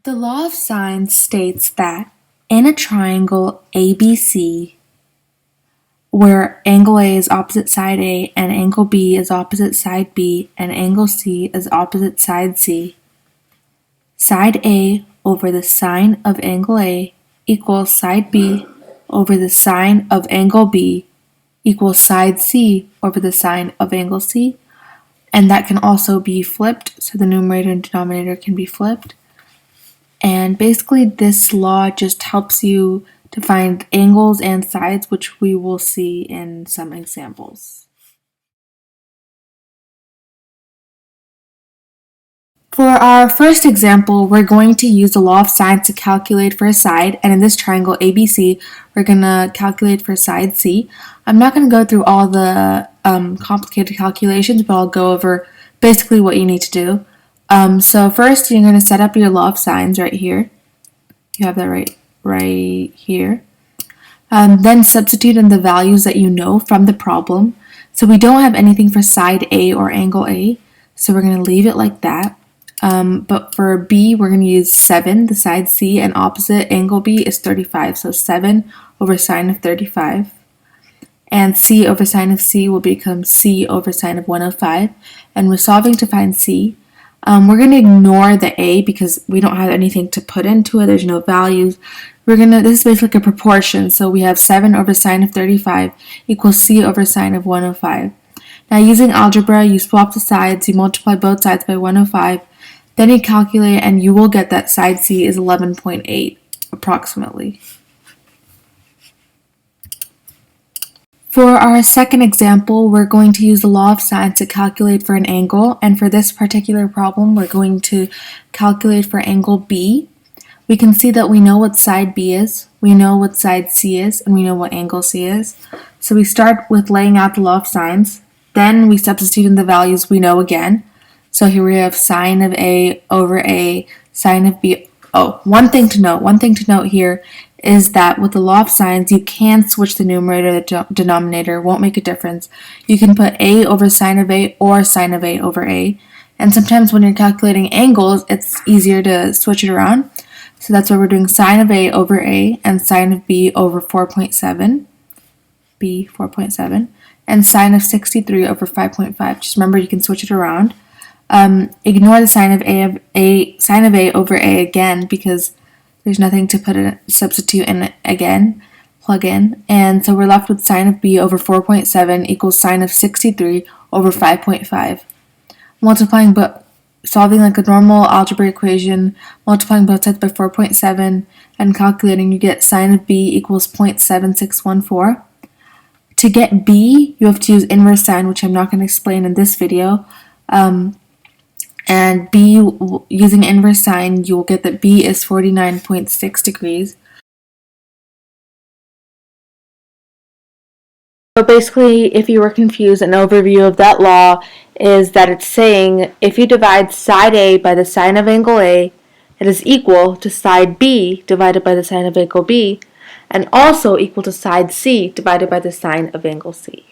The law of sines states that in a triangle ABC, where angle A is opposite side A and angle B is opposite side B and angle C is opposite side C, side A over the sine of angle A equals side B over the sine of angle B equals side C over the sine of angle C, and that can also be flipped, so the numerator and denominator can be flipped. And basically this law just helps you to find angles and sides, which we will see in some examples. For our first example, we're going to use the law of sines to calculate for a side, and in this triangle ABC, we're going to calculate for side C. I'm not going to go through all the complicated calculations, but I'll go over basically what you need to do. So first, you're going to set up your law of sines right here. You have that right here. Then substitute in the values that you know from the problem. So we don't have anything for side A or angle A, so we're going to leave it like that. But for B, we're going to use 7, the side C, and opposite angle B is 35. So 7 over sine of 35. And C over sine of C will become C over sine of 105. And we're solving to find C. We're going to ignore the A because we don't have anything to put into it. There's no values. This is basically a proportion. So we have 7 over sine of 35 equals C over sine of 105. Now using algebra, you swap the sides, you multiply both sides by 105, then you calculate and you will get that side C is 11.8 approximately. For our second example, we're going to use the law of sines to calculate for an angle, and for this particular problem, we're going to calculate for angle B. We can see that we know what side B is, we know what side C is, and we know what angle C is. So we start with laying out the law of sines, then we substitute in the values we know again. So here we have sine of A over A, sine of B. Oh, one thing to note here is that with the law of sines, you can switch the numerator, the denominator, won't make a difference. You can put A over sine of A or sine of A over A. And sometimes when you're calculating angles, it's easier to switch it around. So that's why we're doing sine of A over A and sine of B over 4.7, B 4.7, and sine of 63 over 5.5. Just remember you can switch it around. Ignore the sine of A over A again because there's nothing to substitute in it again, plug in, and so we're left with sine of B over 4.7 equals sine of 63 over 5.5. Solving like a normal algebra equation, multiplying both sides by 4.7 and calculating, you get sine of B equals 0.7614. To get B, you have to use inverse sine, which I'm not going to explain in this video. And B, using inverse sine, you will get that B is 49.6 degrees. So basically, if you were confused, an overview of that law is that it's saying if you divide side A by the sine of angle A, it is equal to side B divided by the sine of angle B, and also equal to side C divided by the sine of angle C.